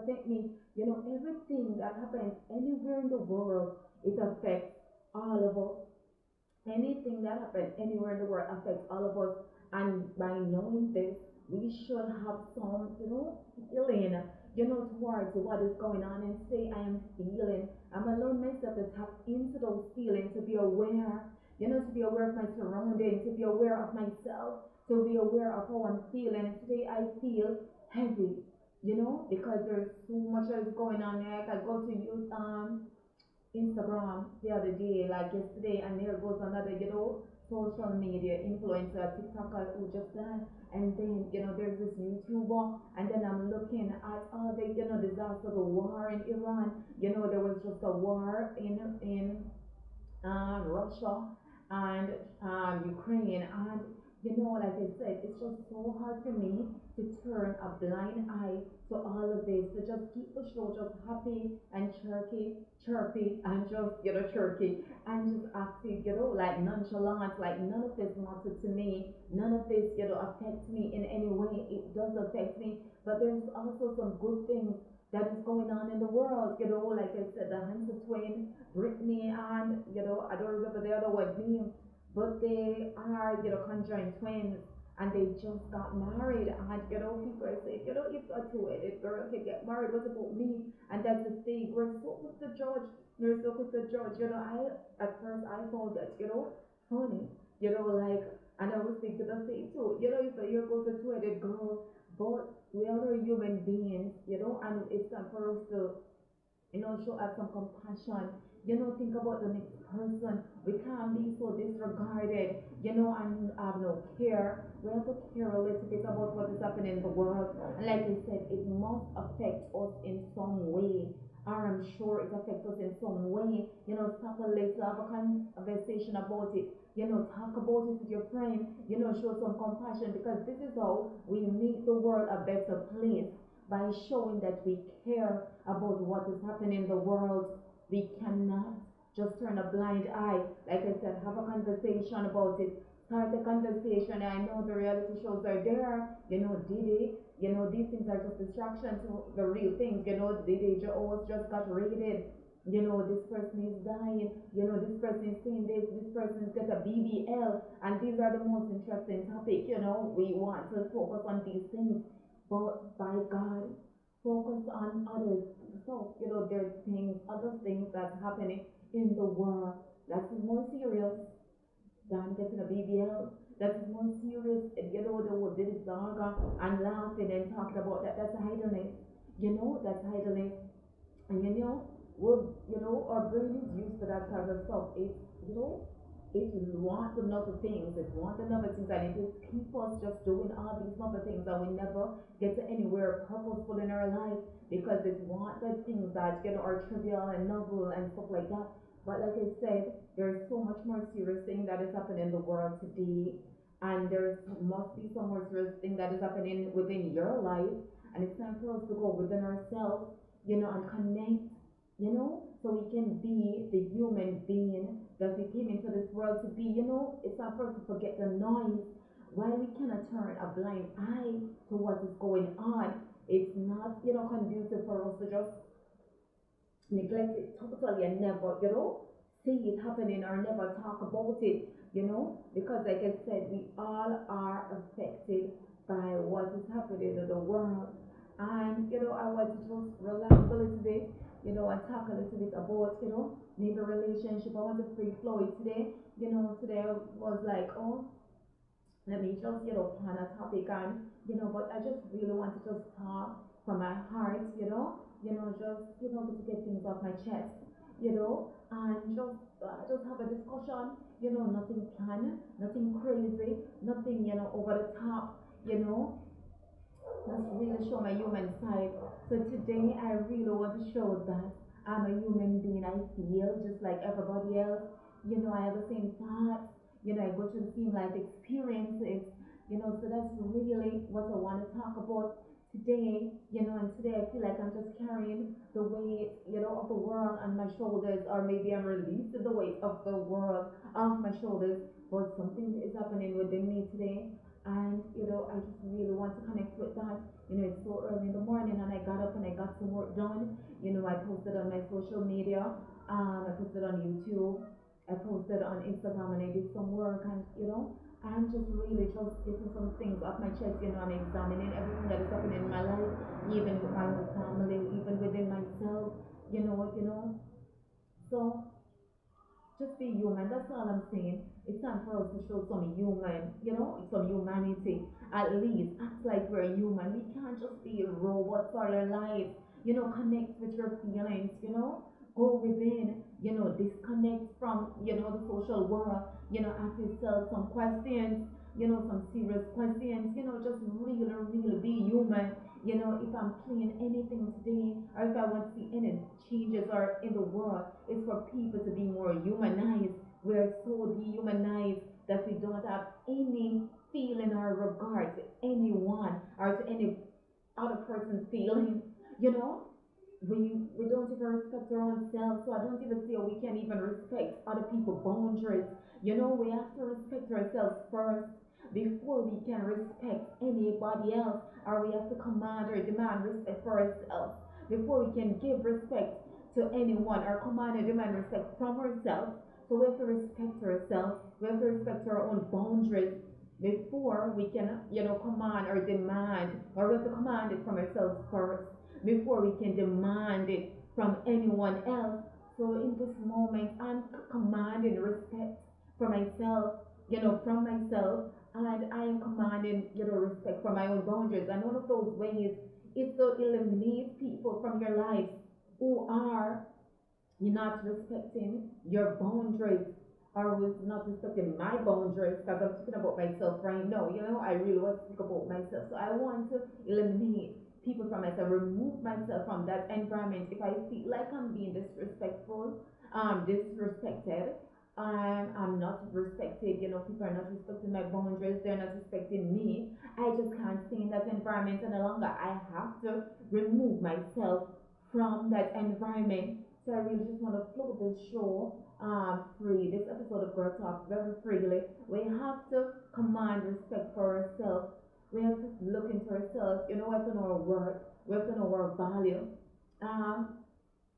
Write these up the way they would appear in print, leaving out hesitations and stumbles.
affect me. Everything that happens anywhere in the world, it affects all of us. Anything that happens anywhere in the world affects all of us. And by knowing this, we should have some, feeling, towards what is going on and say, I am feeling. I'm allowing myself to tap into those feelings, to be aware, to be aware of my surroundings, to be aware of myself, to be aware of how I'm feeling. And today I feel heavy, because there's so much that is going on. Like I go to youth Instagram the other day, like yesterday, and there goes another, social media influencer, TikToker who just died. And then, there's this YouTuber, and then I'm looking at all the, disaster, the war in Iran. There was just a war in Russia and Ukraine. And like I said, it's just so hard for me to turn a blind eye to all of this, to just keep the show just happy and chirpy, and just, chirpy, and just acting, like nonchalant, like none of this matters to me, none of this, affects me in any way. It does affect me, but there's also some good things that is going on in the world, like I said, the Hanson twin, Brittany, and, I don't remember the other one name, but they are, conjoined twins, and they just got married. And people are saying, if a two-headed girl can get married, what about me? And that's the thing. We're so quick to judge. We're so quick to judge. I at first I thought that, funny, like, and I was thinking the same too. If here goes a two-headed girl, but we are human beings, and it's time for us to, show us some compassion. Think about the next person. We can't be so disregarded, and have no care. We have to care a little bit about what is happening in the world. And like I said, it must affect us in some way. Or I'm sure it affects us in some way. Stop a little, have a conversation about it. Talk about it with your friend. Show some compassion, because this is how we make the world a better place, by showing that we care about what is happening in the world. We cannot just turn a blind eye. Like I said, have a conversation about it. Start a conversation. I know the reality shows are there. Diddy, these things are just distractions to the real things. Diddy Jones just got raided. This person is dying. This person is saying this person is got a BBL. And these are the most interesting topic. We want to focus on these things. But by God, focus on others. So, there's other things that's happening in the world that's more serious than getting a BBL. That is more serious. The whole Diddy saga and laughing and talking about that. That's idleness. That's idleness. And we're, our brain is used to that kind of stuff. It wants another things, it wants another things, and it will keep us just doing all these other things, and we never get to anywhere purposeful in our life, because it wants the things that, are trivial and novel and stuff like that. But like I said, there's so much more serious thing that is happening in the world today, and there must be some more serious thing that is happening within your life, and it's time for us to go within ourselves, and connect, so we can be the human being that we came into this world to be. It's not for us to forget the noise. While we cannot turn a blind eye to what is going on, it's not, conducive for us to just neglect it totally and never, see it happening or never talk about it, because like I said, we all are affected by what is happening in the world. And I want to just relax a little bit, and talk a little bit about, maybe relationship. I want to free flow it today. Today I was like, oh, let me just, plan a topic, and, but I just really want to just talk from my heart, just, to get things off my chest, and just have a discussion, nothing planned, nothing crazy, nothing, over the top, just really show my human side. So today I really want to show that I'm a human being. I feel just like everybody else. I have the same thoughts. I go through the same life experiences. So that's really what I want to talk about today. And today I feel like I'm just carrying the weight, of the world on my shoulders, or maybe I'm releasing the weight of the world off my shoulders. But something is happening within me today, And I just really want to connect with that. It's so early in the morning, and I got up and I got some work done. I posted on my social media. I posted on YouTube. I posted on Instagram, and I did some work, and I'm just really just getting some things off my chest. I'm examining everything that is happening in my life, even with my own family, even within myself. So just be human. That's all I'm saying. It's time for us to show some human, some humanity. At least act like we're human. We can't just be robots all our lives. Connect with your feelings. Go within. Disconnect from the social world. Ask yourself some questions. Some serious questions. Just really, really be human. If I'm playing anything today, or if I want to see any changes or in the world, it's for people to be more humanized. We're so dehumanized that we don't have any feeling or regard to anyone or to any other person's feeling. You know, we don't even respect our own selves, so I don't even see how we can even respect other people's boundaries. We have to respect ourselves first before we can respect anybody else, or we have to command or demand respect for ourselves before we can give respect to anyone or command or demand respect from ourselves. So we have to respect ourselves, we have to respect our own boundaries before we can, command or demand, or we have to command it from ourselves first before we can demand it from anyone else. So in this moment, I'm commanding respect for myself, from myself, and I am commanding, respect for my own boundaries. And one of those ways is to eliminate people from your life who are not respecting your boundaries, or who's not respecting my boundaries, because I'm speaking about myself right now. I really want to speak about myself. So I want to eliminate people from myself, remove myself from that environment if I feel like I'm being disrespectful, disrespected. I'm not respected, people are not respecting my boundaries, they're not respecting me. I just can't stay in that environment any longer. I have to remove myself from that environment. So I really just want to flow this show free, this episode of Girl Talk very freely. We have to command respect for ourselves. We have to look into ourselves. We have to know our worth. We have to know our value. Um,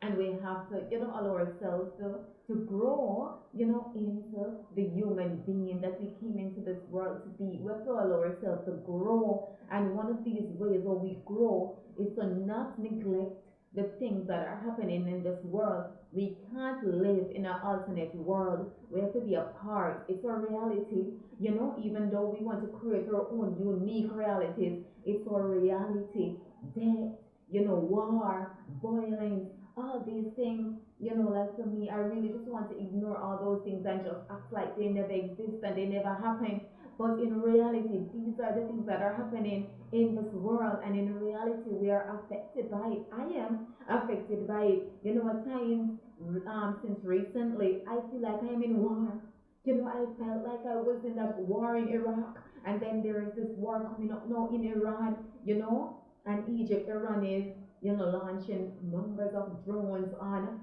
and we have to allow ourselves to grow into the human being that we came into this world to be. We have to allow ourselves to grow, and one of these ways where we grow is to not neglect the things that are happening in this world. We can't live in an alternate world. We have to be a part. It's our reality. Even though we want to create our own unique realities, it's our reality. Death, war, violence, all these things, like for me, I really just want to ignore all those things and just act like they never exist and they never happened. But in reality, these are the things that are happening in this world, and in reality, we are affected by it. I am affected by it. At times, since recently, I feel like I am in war. I felt like I was in that war in Iraq, and then there is this war coming up now in Iran, and Egypt. Iran is launching numbers of drones on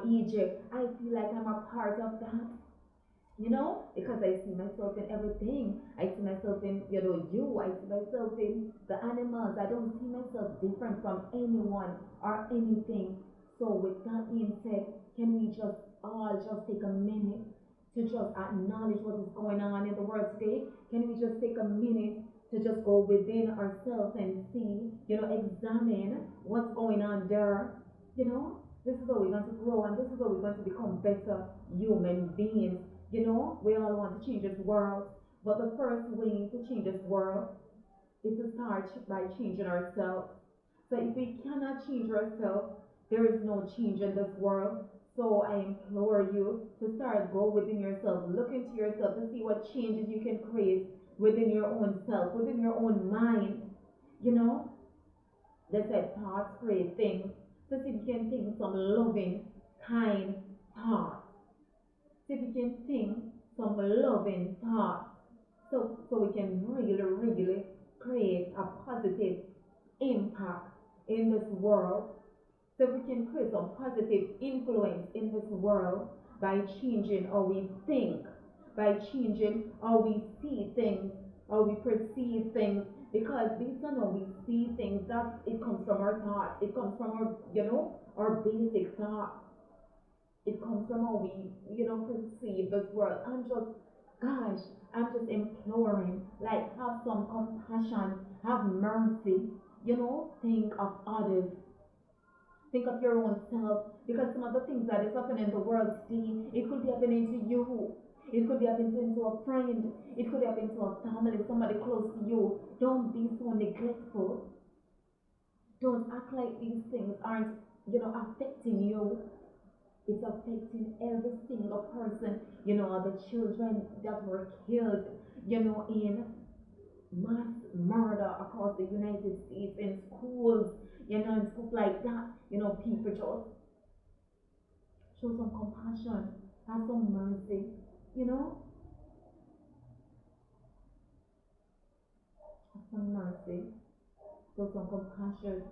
Egypt. I feel like I'm a part of that, because I see myself in everything. I see myself in, I see myself in the animals. I don't see myself different from anyone or anything. So with that being said, can we just all just take a minute to just acknowledge what is going on in the world today? Can we just take a minute to just go within ourselves and see, examine what's going on there? This is how we're going to grow, and this is how we're going to become better human beings. We all want to change this world, but the first way to change this world is to start by changing ourselves. So if we cannot change ourselves, there is no change in this world. So I implore you to start, go within yourself, look into yourself to see what changes you can create within your own self, within your own mind. You know, they said thoughts create things. So if you can think some loving, kind thoughts, if you can think some loving thoughts, so we can really, really create a positive impact in this world. So we can create some positive influence in this world by changing how we think, by changing how we see things. how we perceive things, because based on how we see things, that it comes from our thoughts, it comes from our, our basic thoughts. It comes from how we, perceive this world. Gosh, I'm just imploring, like, have some compassion, have mercy, think of others, think of your own self, because some of the things that is happening in the world today, it could be happening to you. It could be happening to a friend. It could happen to a family, somebody close to you. Don't be so neglectful. Don't act like these things aren't, affecting you. It's affecting every single person. The children that were killed, in mass murder across the United States, in schools, and stuff like that. People just show some compassion, have some mercy, have some mercy, show some compassion.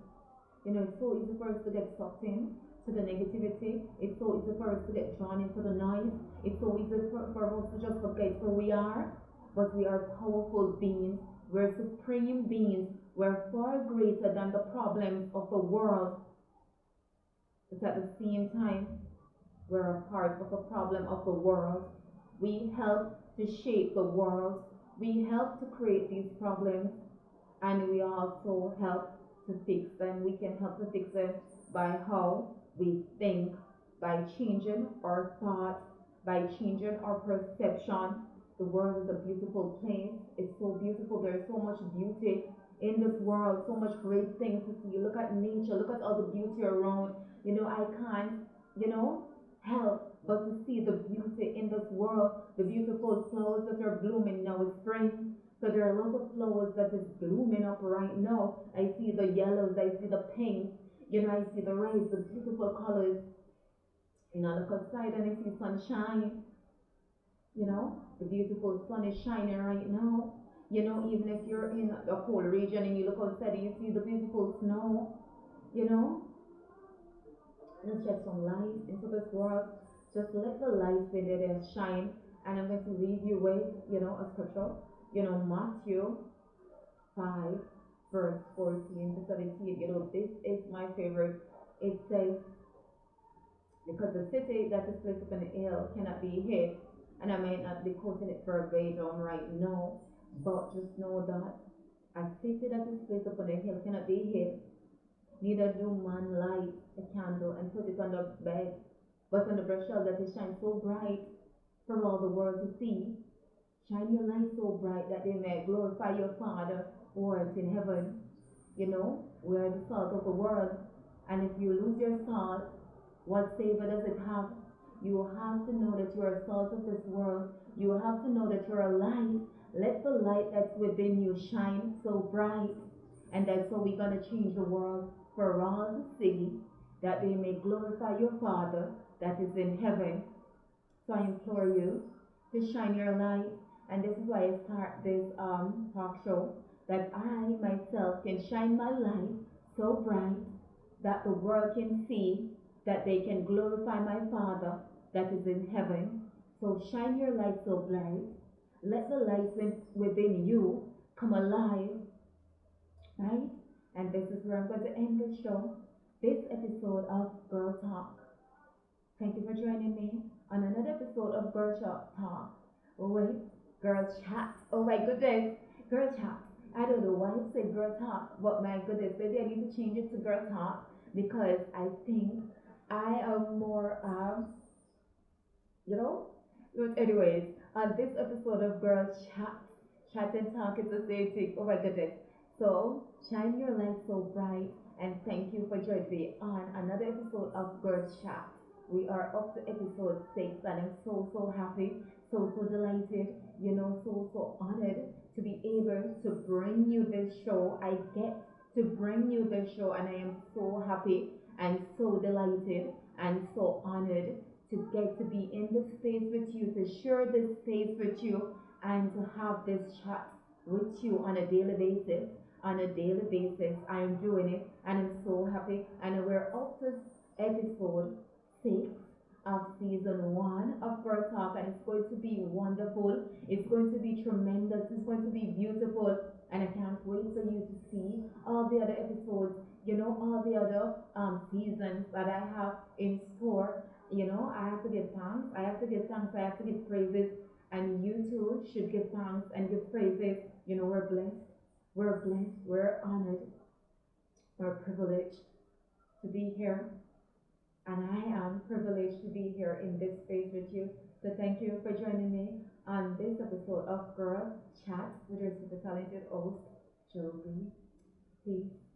It's so easy for us to get sucked in to the negativity. It's so easy for us to get drawn into the noise. It's so easy for us to just forget who we are. But we are powerful beings. We're supreme beings. We're far greater than the problems of the world. But at the same time, we're a part of a problem of the world. We help to shape the world. We help to create these problems, and we also help to fix them. We can help to fix them by how we think, by changing our thoughts, by changing our perception. The world is a beautiful place. It's so beautiful. There's so much beauty in this world, so much great things to see. Look at nature, look at all the beauty around. I can't, help but to see the beauty in this world, the beautiful flowers that are blooming now. It's spring. So there are lots of flowers that is blooming up right now. I see the yellows, I see the pinks, I see the reds, the beautiful colors. I look outside and I see sunshine. The beautiful sun is shining right now. Even if you're in a cold region and you look outside and you see the beautiful snow, let's shed some light into this world. Just let the light within it shine. And I'm going to leave you with, a scripture. Matthew 5, verse 14 to 17. This is my favorite. It says, because the city that is placed upon the hill cannot be hid. And I might not be quoting it verbatim right now, but just know that a city that is placed upon a hill cannot be hid. Neither do man light a candle and put it on the bed, but on the brushel that it shines so bright for all the world to see. Shine your light so bright that they may glorify your Father who art in heaven. We are the salt of the world. And if you lose your salt, what savor does it have? You have to know that you are salt of this world. You have to know that you're a light. Let the light that's within you shine so bright. And that's how we're going to change the world, for all to see, that they may glorify your Father that is in heaven. So I implore you to shine your light. And this is why I start this talk show, that I myself can shine my light so bright that the world can see, that they can glorify my Father that is in heaven. So shine your light so bright. Let the light within you come alive, right? And this is where I'm going to end the show, this episode of Girl Talk. Thank you for joining me on another episode of Girl Talk. Wait, Girl Chat. Oh my goodness, Girl Chat. I don't know why I say Girl Talk, but my goodness, maybe I need to change it to Girl Talk, because I think I am more, But anyways, on this episode of Girl Chat and Talk, it's the same thing. Oh my goodness. So, shine your light so bright, and thank you for joining me on another episode of Girl Chat. We are up to episode 6, and I'm so happy, so delighted, so honored to be able to bring you this show. I get to bring you this show, and I am so happy and so delighted and so honored to get to be in this space with you, to share this space with you, and to have this chat with you on a daily basis. On a daily basis, I am doing it, and I'm so happy. And we're up to episode 6 of season one of Girl Talk, and it's going to be wonderful. It's going to be tremendous. It's going to be beautiful, and I can't wait for you to see all the other episodes. All the other seasons that I have in store. I have to give thanks. I have to give thanks. I have to give praises, and you too should give thanks and give praises. We're blessed. We're blessed. We're honored. We're privileged to be here, and I am privileged to be here in this space with you. So thank you for joining me on this episode of Girl Chat with your super talented host, Joby. Peace.